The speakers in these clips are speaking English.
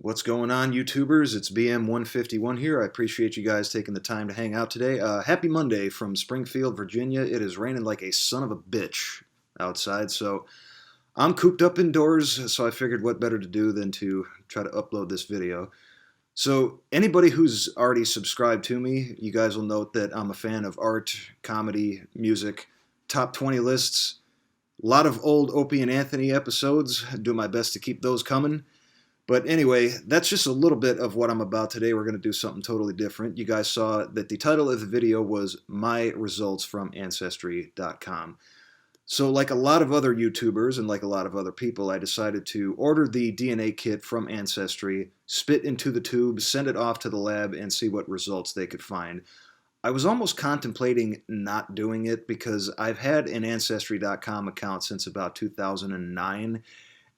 What's going on, YouTubers? It's BM151 here. I appreciate you guys taking the time to hang out today. Happy Monday from Springfield, Virginia. It is raining like a son of a bitch outside, so I'm cooped up indoors, so I figured what better to do than to try to upload this video. So anybody who's already subscribed to me, you guys will note that I'm a fan of art, comedy, music, top 20 lists, a lot of old Opie and Anthony episodes. I do my best to keep those coming. But anyway, that's just a little bit of what I'm about today. We're going to do something totally different. You guys saw that the title of the video was My Results from Ancestry.com. So like a lot of other YouTubers and like a lot of other people, I decided to order the DNA kit from Ancestry, spit into the tube, send it off to the lab, and see what results they could find. I was almost contemplating not doing it because I've had an Ancestry.com account since about 2009,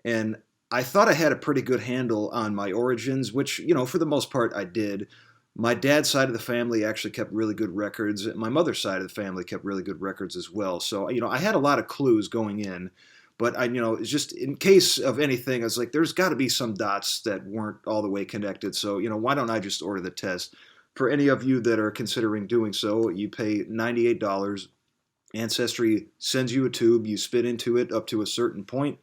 and I thought I had a pretty good handle on my origins, which, for the most part I did. My dad's side of the family actually kept really good records. My mother's side of the family kept really good records as well. So, I had a lot of clues going in, but it's just in case of anything, I was like, there's got to be some dots that weren't all the way connected. So, why don't I just order the test? For any of you that are considering doing so, you pay $98. Ancestry sends you a tube, you spit into it up to a certain point.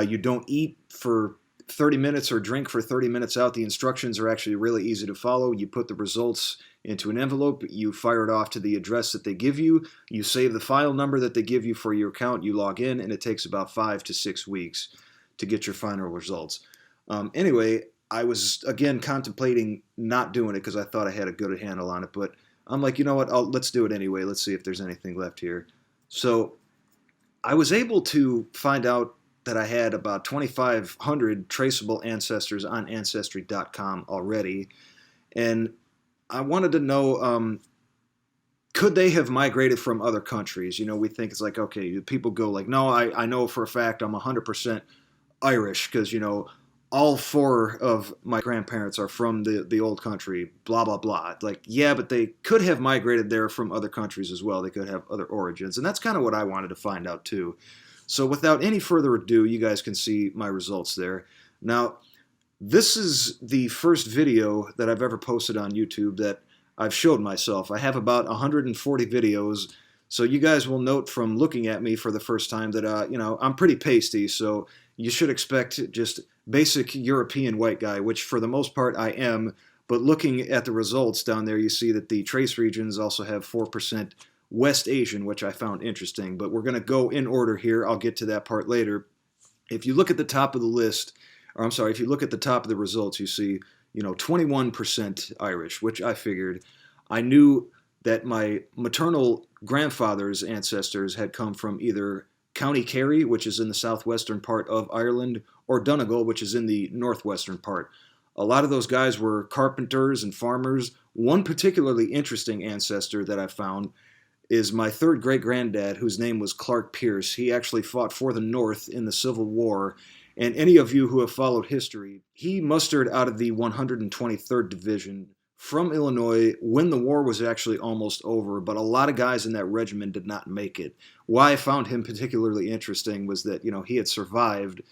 You don't eat for 30 minutes or drink for 30 minutes out. The instructions are actually really easy to follow. You put the results into an envelope, you fire it off to the address that they give you, you save the file number that they give you for your account, you log in, and it takes about 5 to 6 weeks to get your final results. Anyway, I was, again, contemplating not doing it because I thought I had a good handle on it, but I'm like, you know what, let's do it anyway. Let's see if there's anything left here. So I was able to find out that I had about 2,500 traceable ancestors on Ancestry.com already, and I wanted to know, could they have migrated from other countries? We think it's like, okay, people go like, no, I know for a fact I'm 100% Irish because, all 4 of my grandparents are from the old country, blah, blah, blah. Like, yeah, but they could have migrated there from other countries as well. They could have other origins, and that's kind of what I wanted to find out too. So without any further ado, you guys can see my results there. Now, this is the first video that I've ever posted on YouTube that I've showed myself. I have about 140 videos, so you guys will note from looking at me for the first time that, I'm pretty pasty, so you should expect just basic European white guy, which for the most part I am, but looking at the results down there, you see that the trace regions also have 4% West Asian, which I found interesting, but we're going to go in order here. I'll get to that part later. If you look at the top of the list, or I'm sorry, if you look at the top of the results, you see, 21% Irish, which I figured. I knew that my maternal grandfather's ancestors had come from either County Kerry, which is in the southwestern part of Ireland, or Donegal, which is in the northwestern part. A lot of those guys were carpenters and farmers. One particularly interesting ancestor that I found is my third great-granddad, whose name was Clark Pierce. He actually fought for the North in the Civil War, and any of you who have followed history, he mustered out of the 123rd Division from Illinois when the war was actually almost over, but a lot of guys in that regiment did not make it. Why I found him particularly interesting was that, he had survived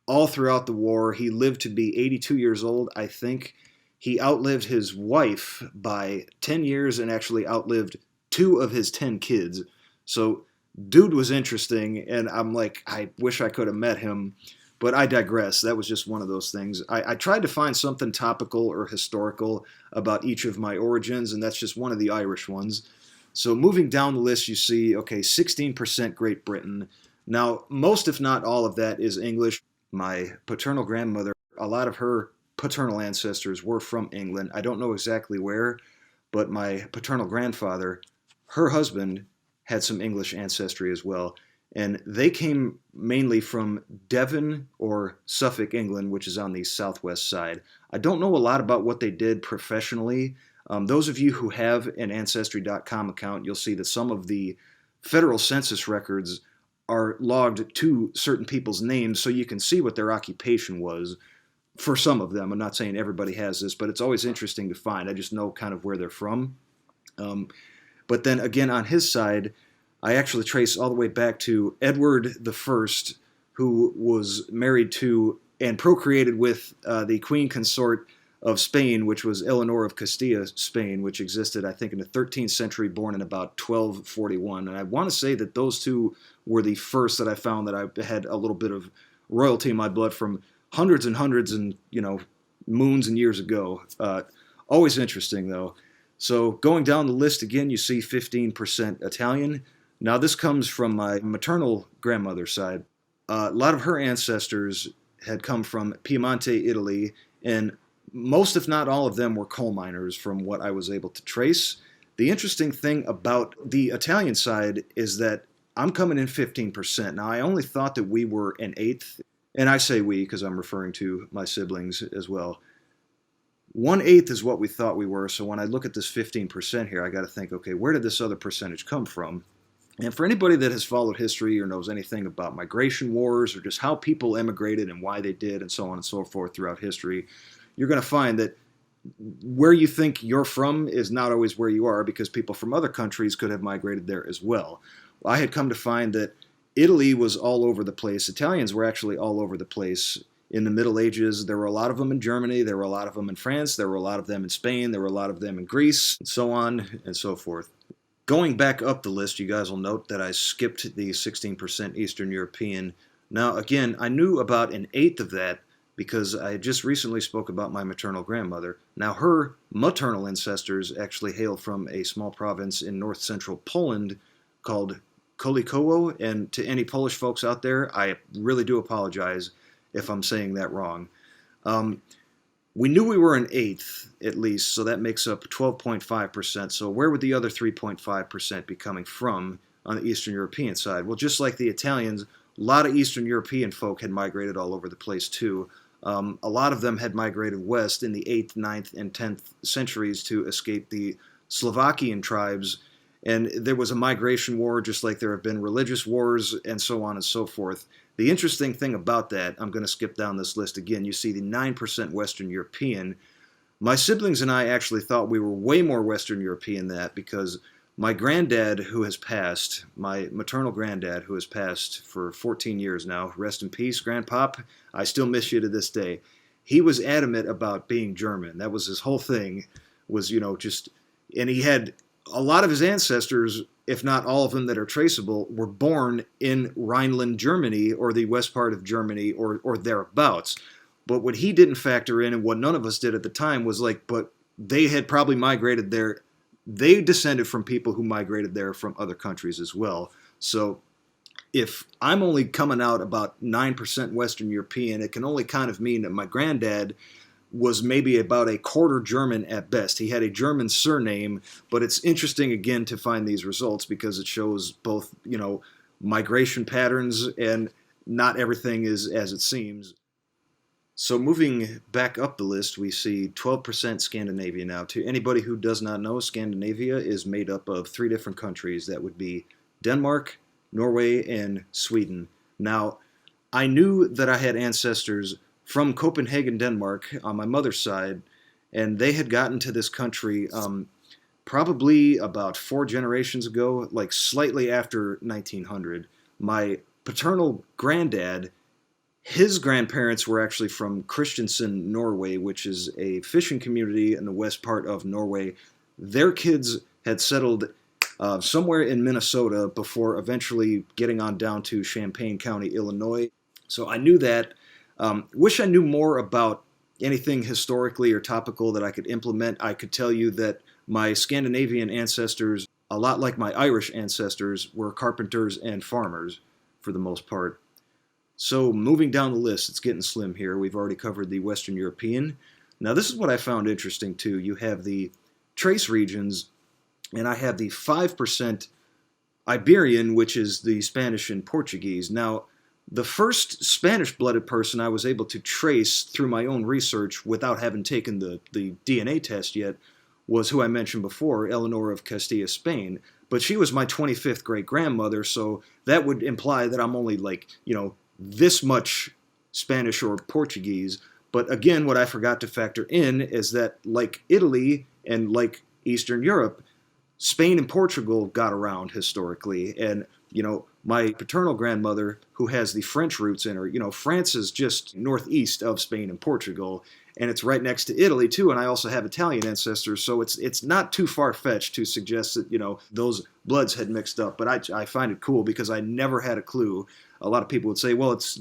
all throughout the war. He lived to be 82 years old, I think. He outlived his wife by 10 years and actually outlived 2 of his 10 kids. So dude was interesting, and I'm like, I wish I could have met him, but I digress. That was just one of those things. I tried to find something topical or historical about each of my origins, and that's just one of the Irish ones. So moving down the list, you see, okay, 16% Great Britain. Now, most if not all of that is English. My paternal grandmother, a lot of her paternal ancestors were from England. I don't know exactly where, but my paternal grandfather, her husband, had some English ancestry as well, and they came mainly from Devon or Suffolk, England, which is on the southwest side. I don't know a lot about what they did professionally. Those of you who have an Ancestry.com account, you'll see that some of the federal census records are logged to certain people's names, so you can see what their occupation was for some of them. I'm not saying everybody has this, but it's always interesting to find. I just know kind of where they're from. But then again, on his side, I actually trace all the way back to Edward I, who was married to and procreated with the queen consort of Spain, which was Eleanor of Castilla, Spain, which existed, I think, in the 13th century, born in about 1241. And I want to say that those two were the first that I found that I had a little bit of royalty in my blood from hundreds and hundreds and, moons and years ago. Always interesting, though. So going down the list again, you see 15% Italian. Now, this comes from my maternal grandmother's side. A lot of her ancestors had come from Piemonte, Italy, and most, if not all of them, were coal miners from what I was able to trace. The interesting thing about the Italian side is that I'm coming in 15%. Now, I only thought that we were an eighth, and I say we because I'm referring to my siblings as well. 1/8 is what we thought we were, so when I look at this 15% here, I got to think, okay, where did this other percentage come from? And for anybody that has followed history or knows anything about migration wars or just how people emigrated and why they did and so on and so forth throughout history, you're going to find that where you think you're from is not always where you are, because people from other countries could have migrated there as well. I had come to find that Italy was all over the place. Italians were actually all over the place in the Middle Ages. There were a lot of them in Germany. There were a lot of them in France. There were a lot of them in Spain. There were a lot of them in Greece, and so on and so forth. Going back up the list, you guys will note that I skipped the 16% Eastern European. Now, again, I knew about an eighth of that because I just recently spoke about my maternal grandmother. Now, her maternal ancestors actually hail from a small province in north-central Poland called Kolikowo, and to any Polish folks out there, I really do apologize if I'm saying that wrong. We knew we were an eighth, at least, so that makes up 12.5%. So where would the other 3.5% be coming from on the Eastern European side? Well, just like the Italians, a lot of Eastern European folk had migrated all over the place, too. A lot of them had migrated west in the 8th, 9th, and 10th centuries to escape the Slovakian tribes, and there was a migration war just like there have been religious wars and so on and so forth. The interesting thing about that, I'm going to skip down this list again, you see the 9% Western European. My siblings and I actually thought we were way more Western European than that, because my granddad, who has passed, my maternal granddad, who has passed for 14 years now, rest in peace, Grandpop, I still miss you to this day. He was adamant about being German. That was his whole thing, was, and he had a lot of his ancestors, if not all of them that are traceable, were born in Rhineland, Germany, or the west part of Germany, or thereabouts. But what he didn't factor in, and what none of us did at the time, was but they had probably migrated there. They descended from people who migrated there from other countries as well. So if I'm only coming out about 9% Western European, it can only kind of mean that my granddad was maybe about a quarter German at best. He had a German surname, but it's interesting again to find these results because it shows both, migration patterns, and not everything is as it seems. So moving back up the list, we see 12% Scandinavia now. To anybody who does not know, Scandinavia is made up of 3 different countries. That would be Denmark, Norway, and Sweden. Now, I knew that I had ancestors from Copenhagen, Denmark, on my mother's side, and they had gotten to this country probably about 4 generations ago, like slightly after 1900. My paternal granddad, his grandparents were actually from Kristiansand, Norway, which is a fishing community in the west part of Norway. Their kids had settled somewhere in Minnesota before eventually getting on down to Champaign County, Illinois. So I knew that. Wish I knew more about anything historically or topical that I could implement. I could tell you that my Scandinavian ancestors, a lot like my Irish ancestors, were carpenters and farmers for the most part. So moving down the list, it's getting slim here. We've already covered the Western European. Now this is what I found interesting too. You have the trace regions, and I have the 5% Iberian, which is the Spanish and Portuguese. Now, the first Spanish-blooded person I was able to trace through my own research without having taken the DNA test yet was who I mentioned before, Eleanor of Castilla, Spain. But she was my 25th great-grandmother, so that would imply that I'm only this much Spanish or Portuguese. But again, what I forgot to factor in is that, like Italy and like Eastern Europe, Spain and Portugal got around historically, and My paternal grandmother, who has the French roots in her, France is just northeast of Spain and Portugal, and it's right next to Italy too. And I also have Italian ancestors, so it's not too far fetched to suggest that those bloods had mixed up. But I find it cool because I never had a clue. A lot of people would say, well, it's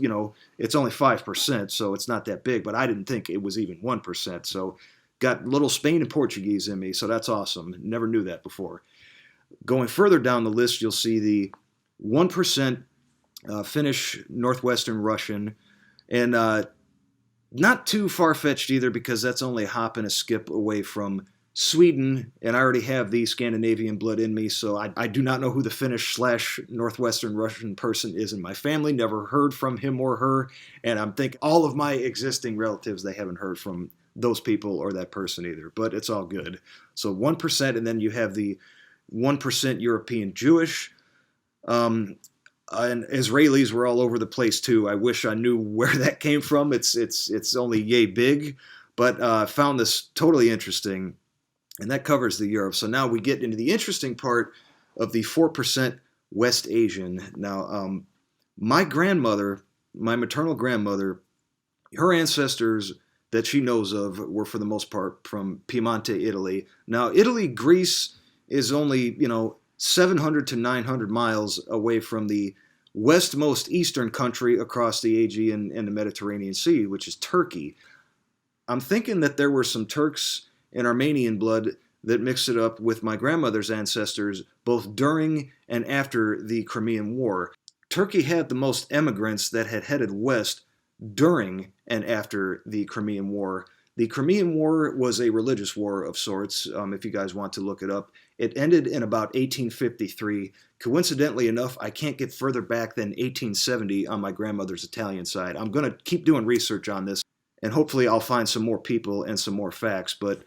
only 5%, so it's not that big. But I didn't think it was even 1%. So got little Spain and Portuguese in me, so that's awesome. Never knew that before. Going further down the list, you'll see the 1% Finnish, Northwestern Russian, and not too far-fetched either, because that's only a hop and a skip away from Sweden, and I already have the Scandinavian blood in me, so I do not know who the Finnish/Northwestern Russian person is in my family. Never heard from him or her, and I'm thinking all of my existing relatives, they haven't heard from those people or that person either, but it's all good. So 1%, and then you have the 1% European Jewish, and Israelis were all over the place too. I wish I knew where that came from. It's only yay big, but I found this totally interesting, and that covers the Europe. So now we get into the interesting part of the 4% West Asian. Now, my grandmother, my maternal grandmother, her ancestors that she knows of were for the most part from Piemonte, Italy. Now, Italy, Greece is only, 700 to 900 miles away from the westmost eastern country across the Aegean and the Mediterranean Sea, which is Turkey. I'm thinking that there were some Turks and Armenian blood that mixed it up with my grandmother's ancestors both during and after the Crimean War. Turkey had the most immigrants that had headed west during and after the Crimean War. The Crimean War was a religious war of sorts, if you guys want to look it up. It ended in about 1853. Coincidentally enough, I can't get further back than 1870 on my grandmother's Italian side. I'm going to keep doing research on this, and hopefully I'll find some more people and some more facts. But,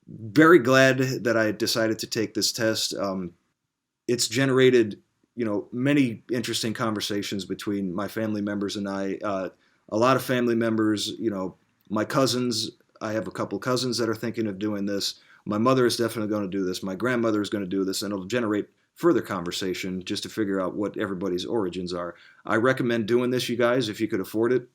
very glad that I decided to take this test. It's generated, many interesting conversations between my family members and I. A lot of family members, my cousins, I have a couple cousins that are thinking of doing this. My mother is definitely going to do this. My grandmother is going to do this, and it'll generate further conversation just to figure out what everybody's origins are. I recommend doing this, you guys, if you could afford it.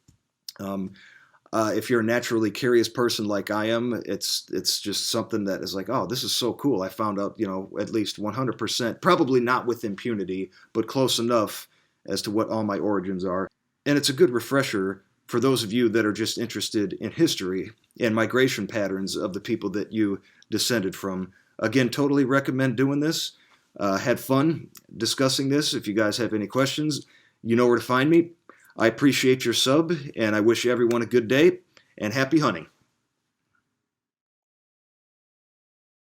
If you're a naturally curious person like I am, it's just something that is like, oh, this is so cool. I found out, at least 100%, probably not with impunity, but close enough as to what all my origins are. And it's a good refresher for those of you that are just interested in history and migration patterns of the people that you descended from. Again, totally recommend doing this. Had fun discussing this. If you guys have any questions, you know where to find me. I appreciate your sub, and I wish everyone a good day, and happy hunting.